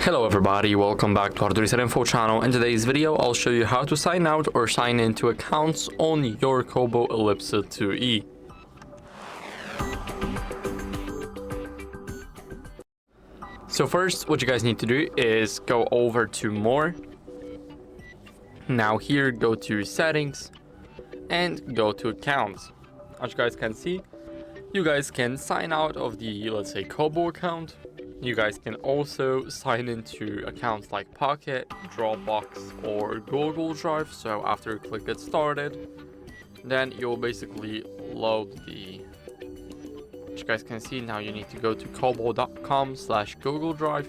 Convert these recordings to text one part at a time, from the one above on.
Hello everybody, welcome back to HardReset.Info channel. In today's video, I'll show you how to sign out or sign into accounts on your KOBO Elipsa 2e. So first, what you guys need to do is go over to More. Now here, go to Settings and go to Accounts. As you guys can see, you guys can sign out of the, let's say, KOBO account. You guys can also sign into accounts like Pocket, Dropbox, or Google Drive. So after you click Get Started, then you'll basically load the... As you guys can see, now you need to go to kobo.com/Google Drive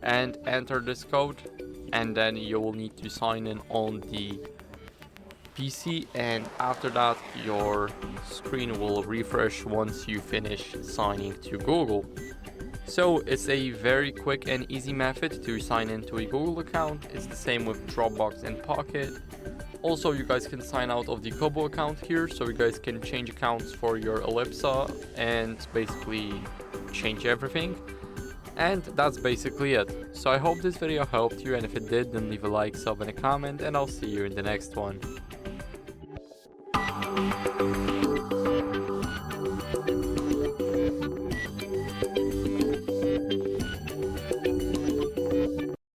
and enter this code. And then you will need to sign in on the PC, and after that your screen will refresh once you finish signing to Google. So it's a very quick and easy method to sign into a Google account. It's the same with Dropbox and Pocket. Also, you guys can sign out of the KOBO account here, so you guys can change accounts for your Elipsa and basically change everything. And that's basically it. So I hope this video helped you, and if it did, then leave a like, sub, and a comment, and I'll see you in the next one.